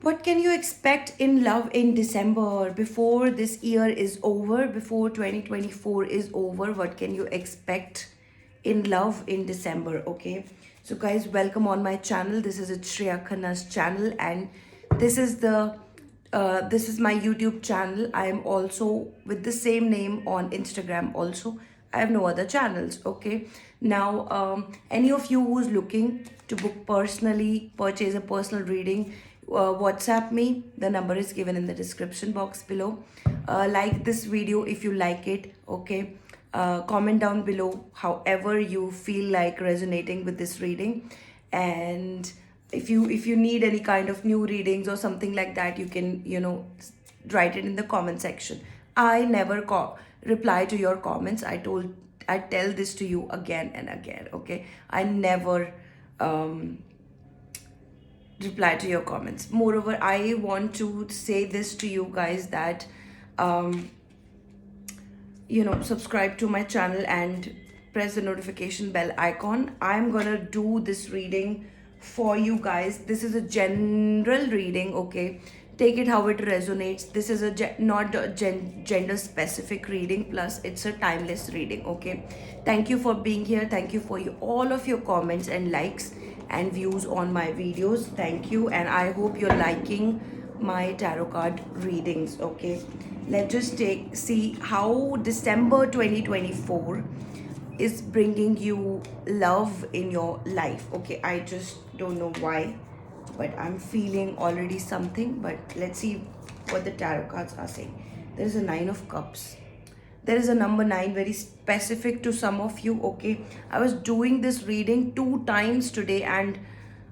What can you expect in love in December before this year is over, before 2024 is over? What can you expect in love in December? Okay, so guys, welcome on my channel. This is Shreya Khanna's channel, and this is my YouTube channel. I am also with the same name on Instagram. Also, I have no other channels. Okay, now any of you who's looking to book personally, purchase a personal reading, WhatsApp me. The number is given in the description box below. Like this video if you like it. Okay. Comment down below however you feel like resonating with this reading, and if you need any kind of new readings or something like that, you can write it in the comment section. I never reply to your comments. I tell this to you again and again. Okay, I never reply to your comments. Moreover, I want to say this to you guys that um, subscribe to my channel and press the notification bell icon. I'm gonna do this reading for you guys. This is a general reading. Okay, take it how it resonates. This is not a gender specific reading, plus it's a timeless reading. Okay, thank you for being here. Thank you for all of your comments and likes and views on my videos. Thank you, and I hope you're liking my tarot card readings. Okay, let's just see how December 2024 is bringing you love in your life. Okay, I just don't know why, but I'm feeling already something. But let's see what the tarot cards are saying. There's a 9 of cups. There is a number 9, very specific to some of you. Okay, I was doing this reading 2 times today and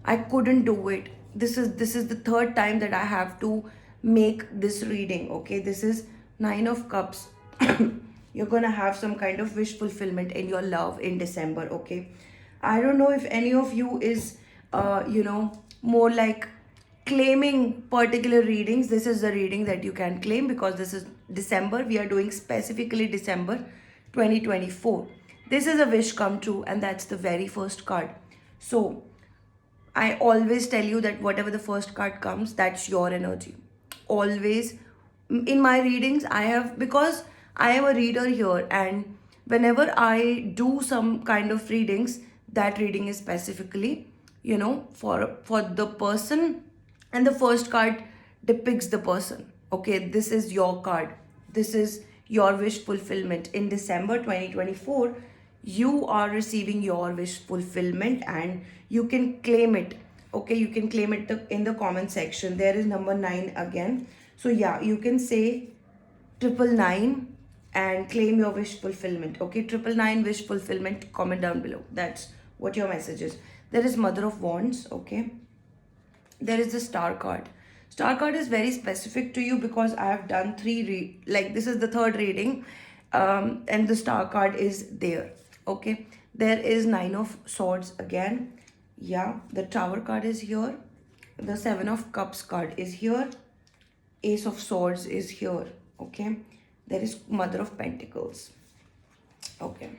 I couldn't do it. This is the third time that I have to make this reading. Okay, this is 9 of cups. You're gonna have some kind of wish fulfillment in your love in December. Okay, I don't know if any of you is more like claiming particular readings. This is the reading that you can claim because this is December. We are doing specifically December 2024. This is a wish come true, and that's the very first card. So I always tell you that whatever the first card comes, that's your energy. Always in my readings, I have, because I am a reader here, and whenever I do some kind of readings, that reading is specifically, for the person, and the first card depicts the person. Okay, this is your card. This is your wish fulfillment in December 2024. You are receiving your wish fulfillment, and you can claim it. Okay, you can claim it in the comment section. There is number 9 again. So yeah, you can say 999 and claim your wish fulfillment. Okay, 999 wish fulfillment. Comment down below. That's what your message is. There is Mother of Wands. Okay, there is the Star card. Star card is very specific to you because I have done like this is the third reading, and the Star card is there. Okay, there is 9 of Swords again. Yeah, the Tower card is here. The 7 of Cups card is here. Ace of Swords is here. Okay, there is Mother of Pentacles. Okay,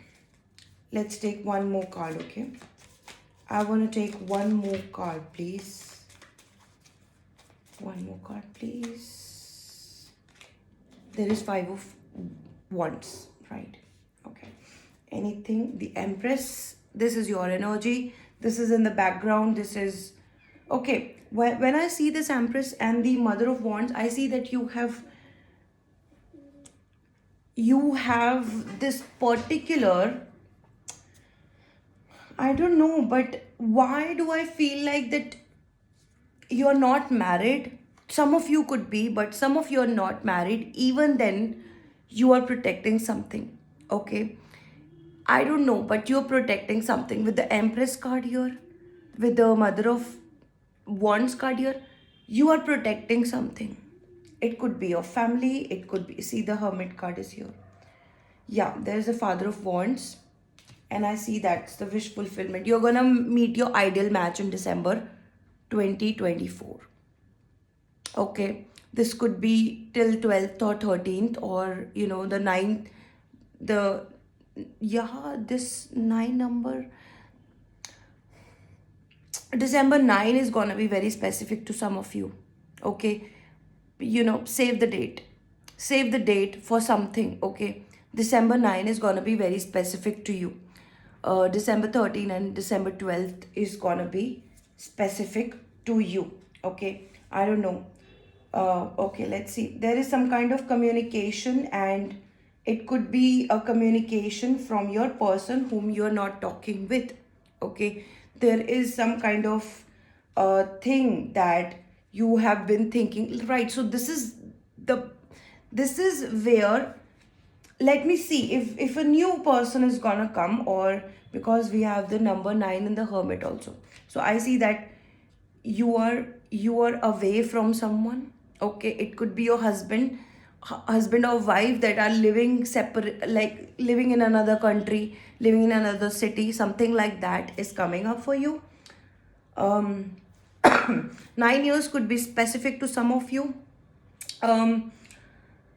let's take one more card. Okay, I want to take one more card, please. One more card, please. There is 5 of Wands, right? Okay. Anything? The Empress. This is your energy. This is in the background. This is okay. When I see this Empress and the Mother of Wands, I see that you have this particular, I don't know, but why do I feel like that you're not married? Some of you could be, but some of you are not married. Even then, you are protecting something. Okay, I don't know, but you're protecting something with the Empress card here, with the Mother of Wands card here. You are protecting something. It could be your family, it could be, see, the Hermit card is here. Yeah, there's the Father of Wands, and I see that's the wish fulfillment. You're gonna meet your ideal match in December 2024. Okay, this could be till 12th or 13th, or the 9th. The Yeah, this 9 number, December 9 is gonna be very specific to some of you. Okay, save the date. Save the date for something. Okay, December 9 is gonna be very specific to you. December 13 and December 12th is gonna be specific to you. Okay, I don't know. Okay, let's see. There is some kind of communication, and it could be a communication from your person whom you're not talking with. Okay, there is some kind of thing that you have been thinking, right? So the this is where, let me see if a new person is gonna come, or because we have the number 9 in the hermit also. So I see that you are away from someone. Okay, it could be your husband or wife that are living separate, like living in another country, living in another city, something like that is coming up for you. um 9 years could be specific to some of you. um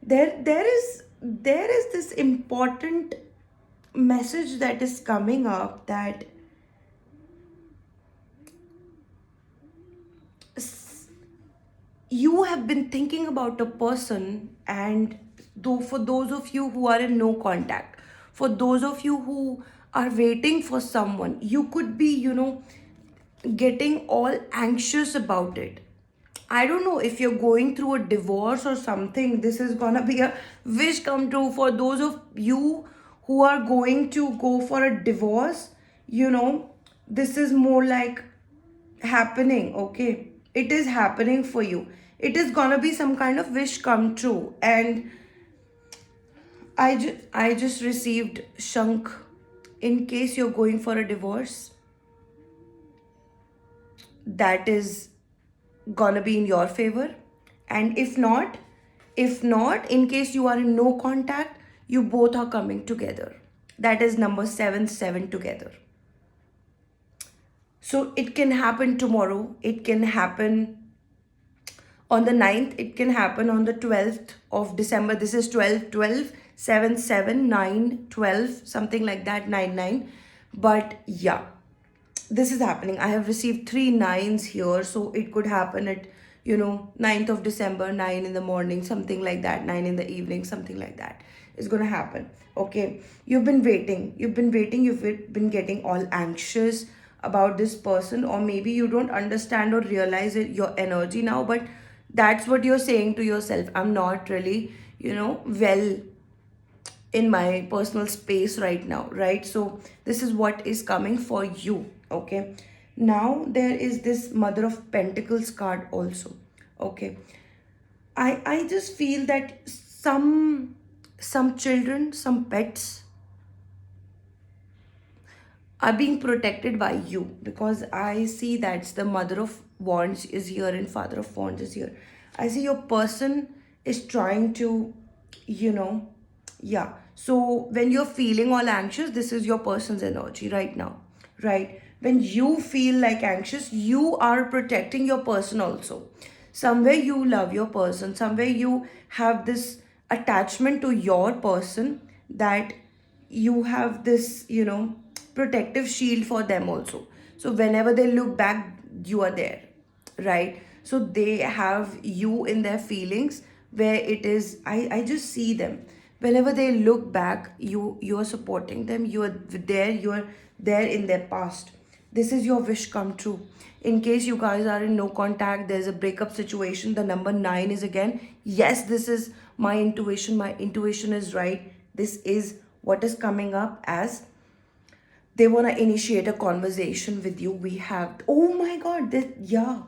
there is this important message that is coming up, that you have been thinking about a person, and though for those of you who are in no contact, for those of you who are waiting for someone, you could be getting all anxious about it. I don't know if you're going through a divorce or something. This is gonna be a wish come true for those of you who are going to go for a divorce. This is more like happening. Okay, it is happening for you. It is gonna be some kind of wish come true. And I just received Shank. In case you're going for a divorce, that is gonna be in your favor. And if not, in case you are in no contact, you both are coming together. That is number 7 together. So it can happen tomorrow, it can happen on the 9th, it can happen on the 12th of December. This is 12, 12, 7, 7, 9, 12, something like that, 9, 9. But yeah, this is happening. I have received three nines here, so it could happen at 9th of December, 9 in the morning, something like that, 9 in the evening, something like that is going to happen. Okay, you've been getting all anxious about this person, or maybe you don't understand or realize it, your energy now, but that's what you're saying to yourself. I'm not really well in my personal space right now, right? So this is what is coming for you. Okay, now there is this Mother of Pentacles card also. Okay, I just feel that some children, some pets are being protected by you, because I see that's the Mother of Wands is here and Father of Wands is here. I see your person is trying to, you know, yeah. So when you're feeling all anxious, this is your person's energy right now, right? When you feel like anxious, you are protecting your person also. Somewhere you love your person, somewhere you have this attachment to your person, that you have this protective shield for them also. So whenever they look back, you are there, right? So they have you in their feelings, where it is, I just see them. Whenever they look back, you are supporting them, you are there in their past. This is your wish come true. In case you guys are in no contact, there's a breakup situation, the number 9 is again. Yes, this is my intuition. My intuition is right. This is what is coming up, as they want to initiate a conversation with you. We have, oh my god, yeah,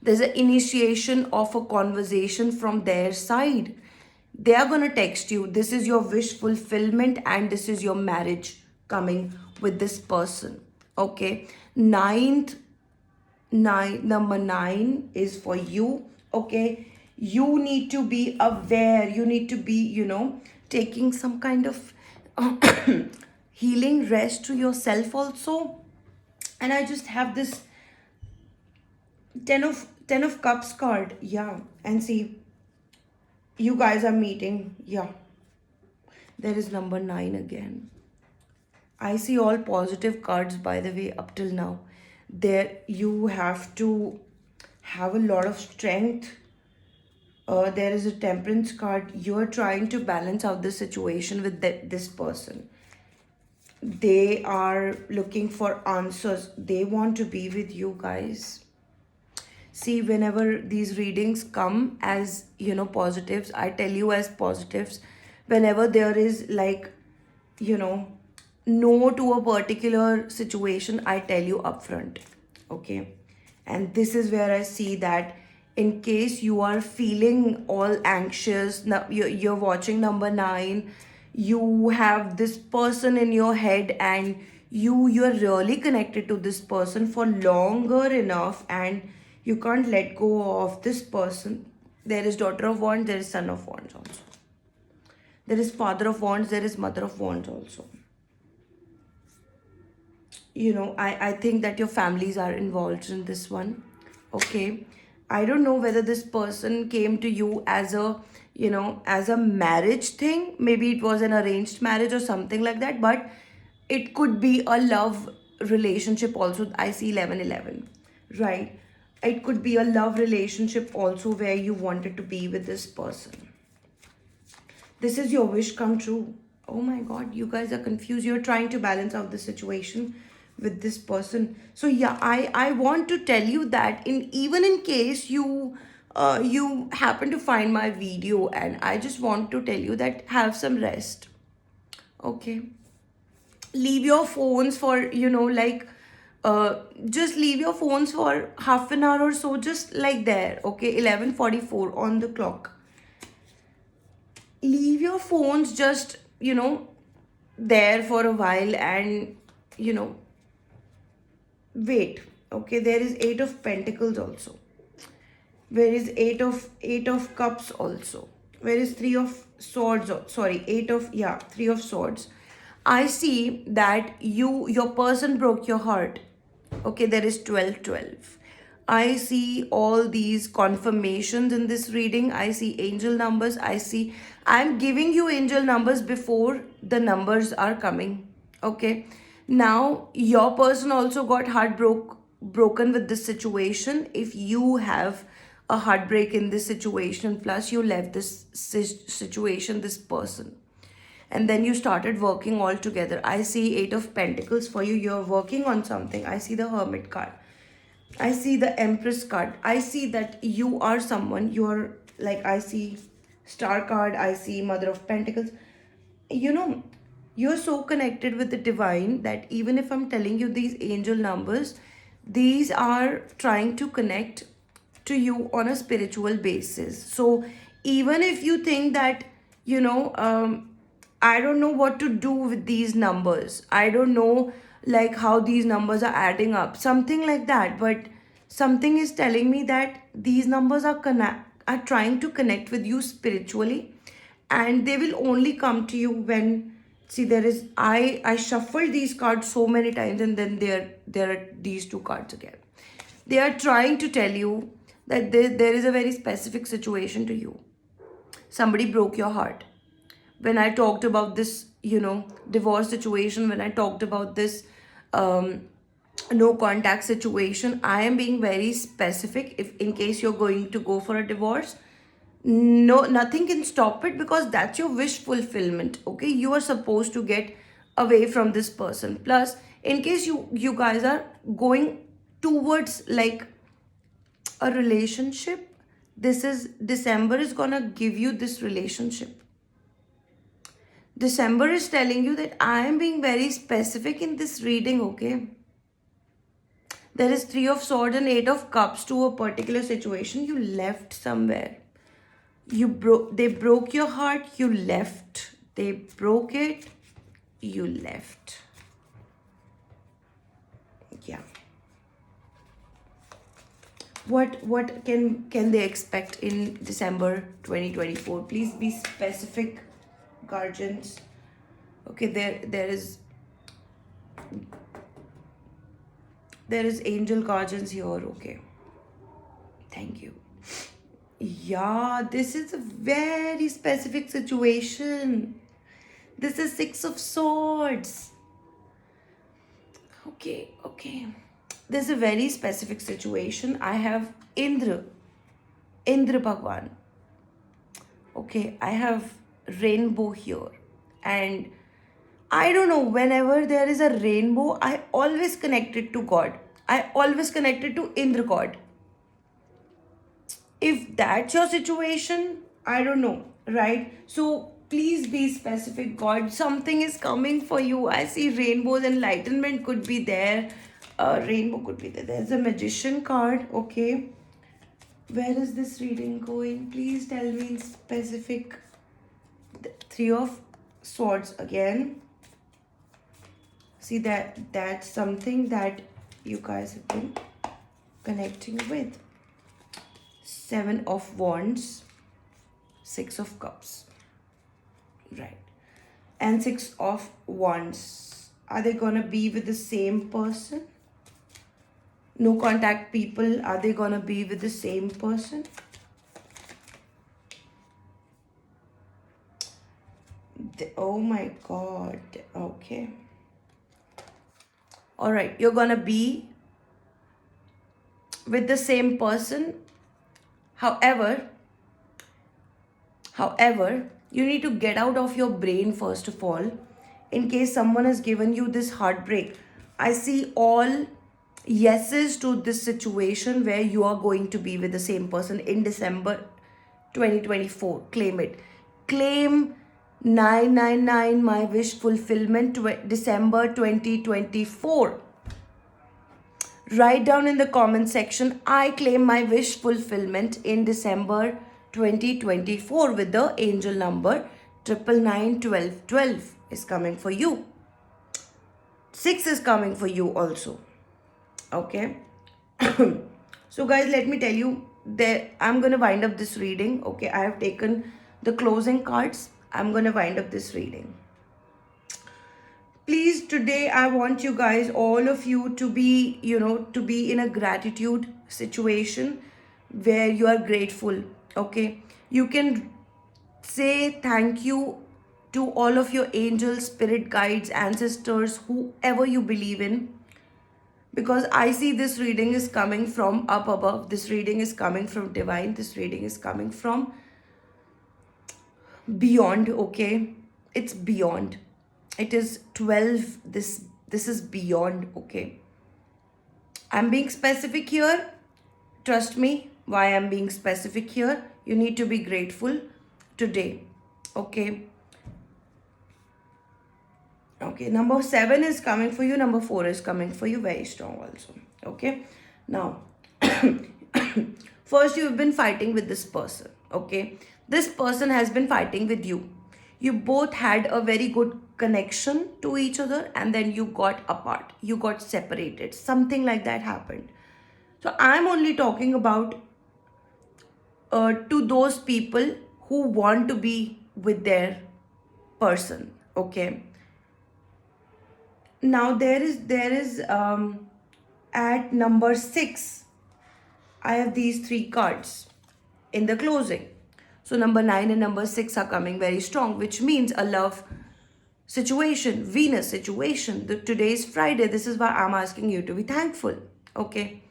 there's an initiation of a conversation from their side. They are going to text you. This is your wish fulfillment, and this is your marriage coming with this person. Okay, number 9 is for you. Okay, you need to be aware, you need to be taking some kind of healing rest to yourself also. And I just have this 10 of cups card. Yeah, and see, you guys are meeting. Yeah, there is number 9 again. I see all positive cards, by the way, up till now. There you have to have a lot of strength. There is a temperance card. You're trying to balance out the situation with this person. They are looking for answers. They want to be with you guys. See, whenever these readings come as, positives, I tell you as positives. Whenever there is like, you know, no to a particular situation, I tell you upfront. Okay. And this is where I see that in case you are feeling all anxious, now you're watching number 9, you have this person in your head and you're really connected to this person for longer enough and you can't let go of this person. There is daughter of wands, there is son of wands also. There is father of wands, there is mother of wands also. I think that your families are involved in this one. Okay. I don't know whether this person came to you as a marriage thing. Maybe it was an arranged marriage or something like that, but it could be a love relationship also. I see 1111, right? It could be a love relationship also where you wanted to be with this person. This is your wish come true. Oh my god, you guys are confused. You're trying to balance out the situation with this person. So yeah, I want to tell you that even in case you happen to find my video, and I just want to tell you that have some rest. Okay. Leave your phones for, just leave your phones for half an hour or so, just like there. Okay, 11:44 on the clock. Leave your phones just, there for a while and, wait. Okay, there is 8 of pentacles also. There is 8 of cups also. Where is 3 of swords? Sorry, 3 of swords. I see that your person broke your heart. Okay, there is 12. I see all these confirmations in this reading. I see angel numbers. I'm giving you angel numbers before the numbers are coming. Okay. Now, your person also got broken with this situation. If you have a heartbreak in this situation, plus you left this situation, this person, and then you started working all together. I see 8 of pentacles for you. You're working on something. I see the hermit card. I see the empress card. I see that you are someone. You're like, I see star card. I see mother of pentacles. You're so connected with the divine that even if I'm telling you these angel numbers, these are trying to connect to you on a spiritual basis. So even if you think that, I don't know what to do with these numbers, I don't know like how these numbers are adding up, something like that, but something is telling me that these numbers are trying to connect with you spiritually, and they will only come to you when, see, there is, I shuffled these cards so many times, and then there are these 2 cards again. They are trying to tell you that there is a very specific situation to you. Somebody broke your heart. When I talked about this, divorce situation, when I talked about this no contact situation, I am being very specific. If in case you're going to go for a divorce, no, nothing can stop it, because that's your wish fulfillment. Okay, you are supposed to get away from this person. Plus, in case you guys are going towards like a relationship, this is December is gonna give you this relationship. December is telling you that I am being very specific in this reading. Okay, there is 3 of swords and 8 of cups to a particular situation. You left somewhere. They broke your heart, you left. They broke it, you left. Yeah. What can they expect in December 2024? Please be specific, guardians. Okay, there is angel guardians here. Okay, thank you. Yeah, this is a very specific situation. This is 6 of swords. Okay. there's a very specific situation. I have Indra Bhagwan. Okay, I have rainbow here. And I don't know, whenever there is a rainbow, I always connect it to God. I always connect it to Indra God. If that's your situation, I don't know, right? So please be specific, God. Something is coming for you. I see rainbows, enlightenment could be there. Rainbow could be there. There's a magician card, okay. Where is this reading going? Please tell me in specific. The Three of Swords again. See that's something that you guys have been connecting with. Seven of Wands, Six of Cups, right, and Six of Wands. Are they gonna be with the same person? No contact people, are they gonna be with the same person? Oh my God, okay. All right, you're gonna be with the same person. However, you need to get out of your brain first of all. In case someone has given you this heartbreak, I see all yeses to this situation where you are going to be with the same person in December 2024. Claim it. Claim 999 my wish fulfillment December 2024. Write down in the comment section, I claim my wish fulfillment in December 2024 with the angel number 9991212 is coming for you. 6 is coming for you also. Okay. So guys, let me tell you that I'm going to wind up this reading. Okay. I have taken the closing cards. I'm going to wind up this reading. Please, today I want you guys, all of you, to be, to be in a gratitude situation where you are grateful. Okay. You can say thank you to all of your angels, spirit guides, ancestors, whoever you believe in. Because I see this reading is coming from up above. This reading is coming from divine. This reading is coming from beyond. Okay. It's beyond. It is 12. This is beyond. Okay. I'm being specific here. Trust me why I'm being specific here. You need to be grateful today. Okay. Okay. Number 7 is coming for you. Number 4 is coming for you. Very strong also. Okay. Now, first you've been fighting with this person. Okay. This person has been fighting with you. You both had a very good connection to each other and then you got apart. You got separated. Something like that happened. So I'm only talking about to those people who want to be with their person. Okay. Now there is at number 6, I have these 3 cards in the closing. So number 9 and number 6 are coming very strong, which means a love situation, Venus situation. Today is Friday. This is why I'm asking you to be thankful. Okay.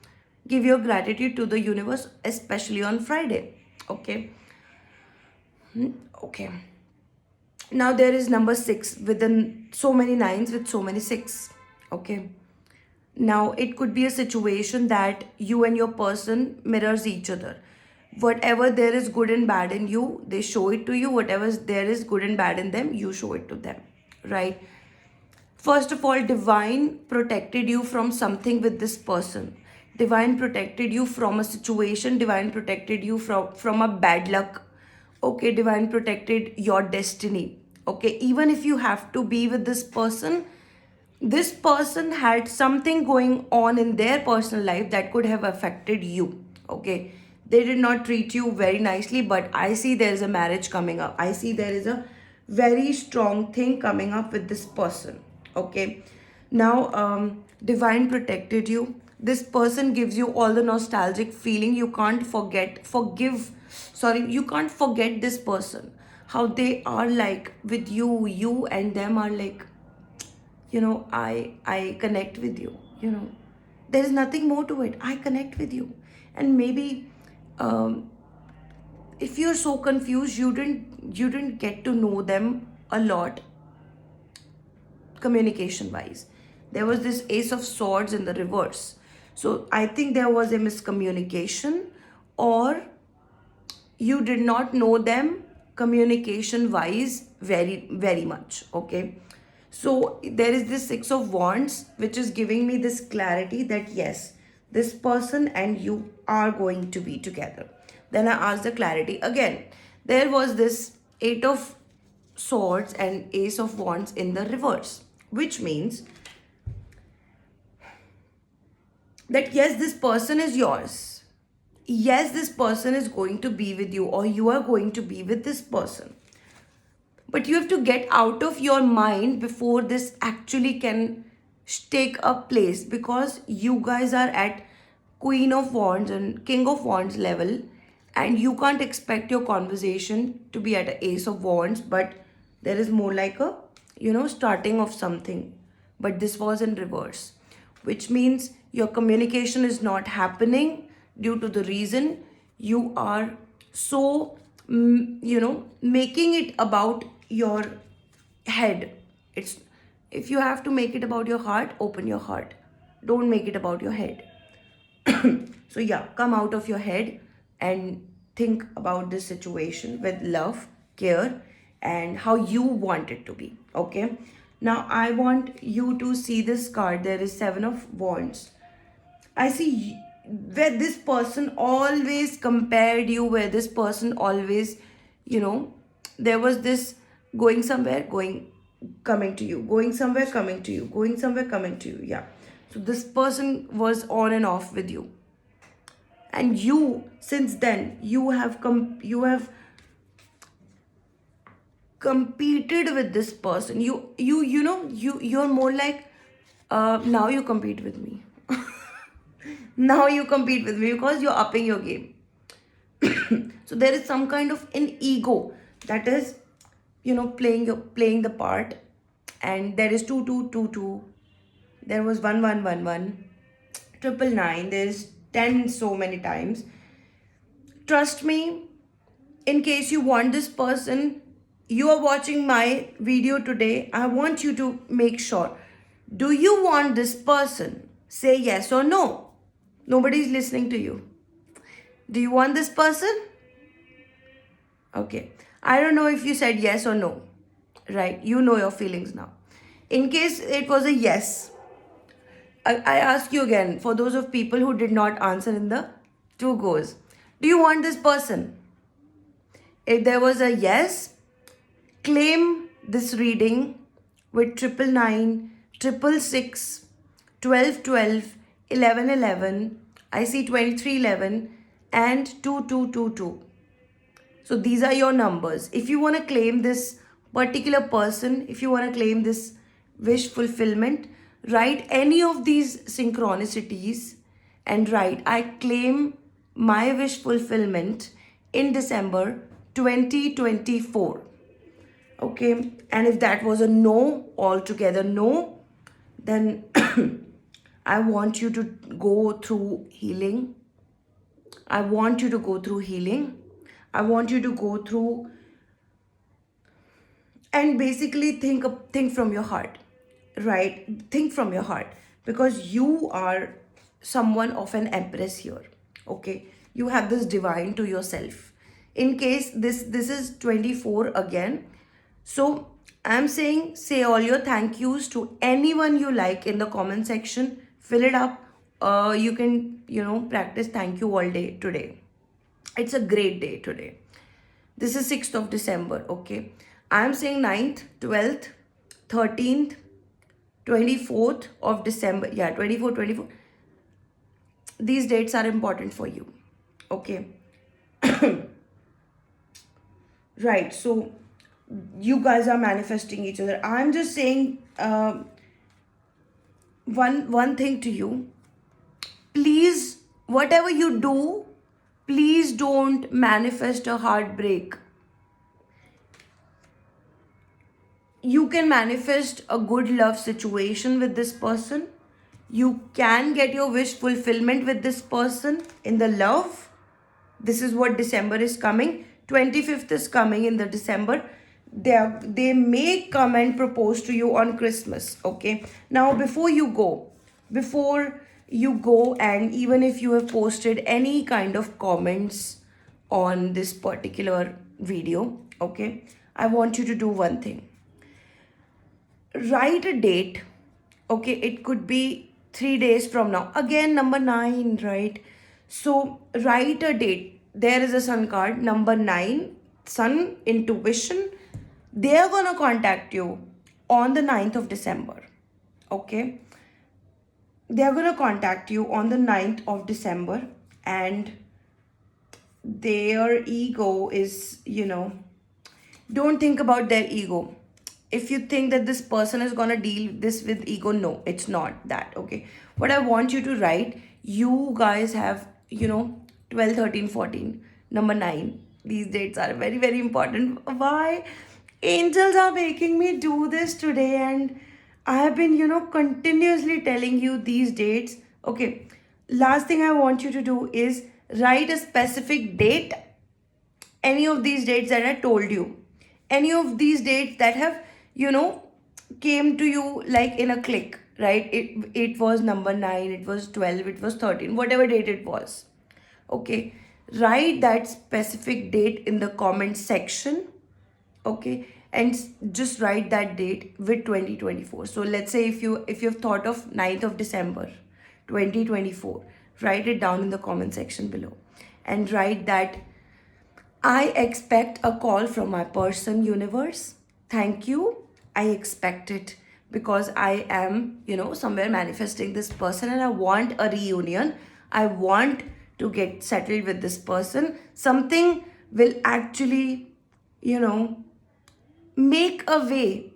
Give your gratitude to the universe, especially on Friday. Okay. Okay. Now there is number 6 within so many 9s with so many 6. Okay. Now it could be a situation that you and your person mirrors each other. Whatever there is good and bad in you, they show it to you. Whatever there is good and bad in them, you show it to them. Right? First of all, divine protected you from something with this person. Divine protected you from a situation. Divine protected you from a bad luck. Okay, divine protected your destiny. Okay, even if you have to be with this person had something going on in their personal life that could have affected you. Okay, they did not treat you very nicely, but I see there is a marriage coming up. I see there is a very strong thing coming up with this person. Okay, now divine protected you. This person gives you all the nostalgic feeling. You can't you can't forget this person, how they are like with you. You and them are like, I connect with you. There is nothing more to it. I connect with you. And maybe um, if you're so confused, you didn't get to know them a lot communication wise. There was this ace of swords in the reverse. So I think there was a miscommunication, or you did not know them communication wise very very much. Okay, so there is this six of wands which is giving me this clarity that yes, this person and you are going to be together. Then I asked the clarity again. There was this eight of swords and ace of wands in the reverse, which means that yes, this person is yours. Yes, this person is going to be with you, or you are going to be with this person. But you have to get out of your mind before this actually can take a place, because you guys are at Queen of Wands and King of Wands level, and you can't expect your conversation to be at a Ace of Wands, but there is more like a, starting of something. But this was in reverse, which means your communication is not happening due to the reason you are so making it about your head. It's, if you have to make it about your heart, open your heart. Don't make it about your head. So yeah, come out of your head and think about this situation with love, care, and how you want it to be. Okay, now I want you to see this card. There is Seven of Wands. I see where this person always compared you, where this person always, there was this going somewhere, coming to you, going somewhere, coming to you, going somewhere, coming to you. Yeah. So this person was on and off with you. And you, since then, you have competed with this person. You're more like, now you compete with me. Now you compete with me because you're upping your game. So there is some kind of an ego that is, playing the part. And there is 2222. There was 1111, 999. There is 10 so many times. Trust me, in case you want this person, you are watching my video today, I want you to make sure, do you want this person? Say yes or no. Nobody is listening to you. Do you want this person? Okay. I don't know if you said yes or no. Right? You know your feelings now. In case it was a yes, I ask you again, for those of people who did not answer in the two goes, do you want this person? If there was a yes, claim this reading with 999, 666, 1212, 1111. I see 2311 and 2222. So these are your numbers. If you want to claim this particular person, if you want to claim this wish fulfillment, write any of these synchronicities and write, I claim my wish fulfillment in December 2024. Okay, and if that was a no, altogether no, then I want you to go through healing. I want you to go through healing. I want you to go through and basically think from your heart, right? Think from your heart, because you are someone of an empress here. Okay, you have this divine to yourself. In case this is 24 again, so I'm saying, say all your thank yous to anyone you like in the comment section. Fill it up. You can, practice thank you all day today. It's a great day today. This is 6th of December, okay? I'm saying 9th, 12th, 13th, 24th of December. Yeah, 24. These dates are important for you, okay? Right, so you guys are manifesting each other. I'm just saying one thing to you. Please, whatever you do, please don't manifest a heartbreak. You can manifest a good love situation with this person. You can get your wish fulfillment with this person in the love. This is what December is coming. 25th is coming in the December. They may come and propose to you on Christmas. Okay. Now before you go, and even if you have posted any kind of comments on this particular video, okay, I want you to do one thing. Write a date. Okay, it could be 3 days from now. Again, number 9, right? So write a date. There is a sun card, number 9, sun, intuition. They are gonna contact you on the 9th of December. Okay, they are gonna contact you on the 9th of December, and their ego is, don't think about their ego. If you think that this person is gonna deal this with ego, no, it's not that. Okay, what I want you to write, you guys have, 12, 13, 14, number 9. These dates are very, very important. Why angels are making me do this today, and I have been, continuously telling you these dates. Okay, last thing I want you to do is write a specific date, any of these dates that I told you, any of these dates that have, came to you like in a click, right? It was number 9, it was 12, it was 13, whatever date it was. Okay, write that specific date in the comment section. Okay, and just write that date with 2024. So let's say if you've thought of 9th of December 2024, write it down in the comment section below, and write that I expect a call from my person, universe. Thank you. I expect it because I am, somewhere manifesting this person, and I want a reunion. I want to get settled with this person. Something will actually, make a way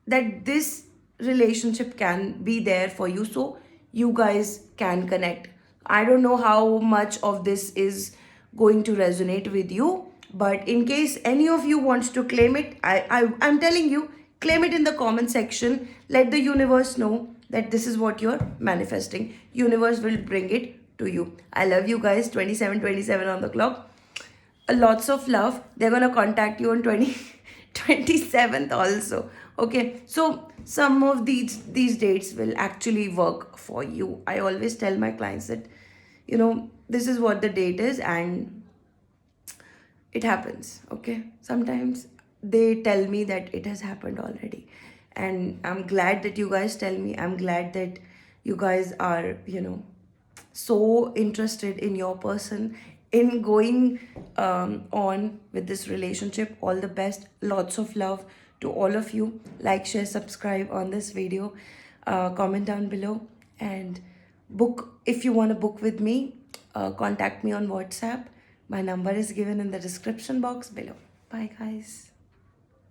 that this relationship can be there for you, so you guys can connect. I don't know how much of this is going to resonate with you, but in case any of you wants to claim it, I'm telling you, claim it in the comment section. Let the universe know that this is what you're manifesting. Universe will bring it to you. I love you guys. 27 on the clock. Lots of love. They're gonna contact you on 27th also. Okay, so some of these dates will actually work for you. I always tell my clients that, this is what the date is, and it happens. Okay, sometimes they tell me that it has happened already, and I'm glad that you guys tell me. I'm glad that you guys are, so interested in your person, in going on with this relationship. All the best. Lots of love to all of you. Like, share, subscribe on this video, comment down below, and book. If you want to book with me, contact me on WhatsApp. My number is given in the description box below. Bye guys.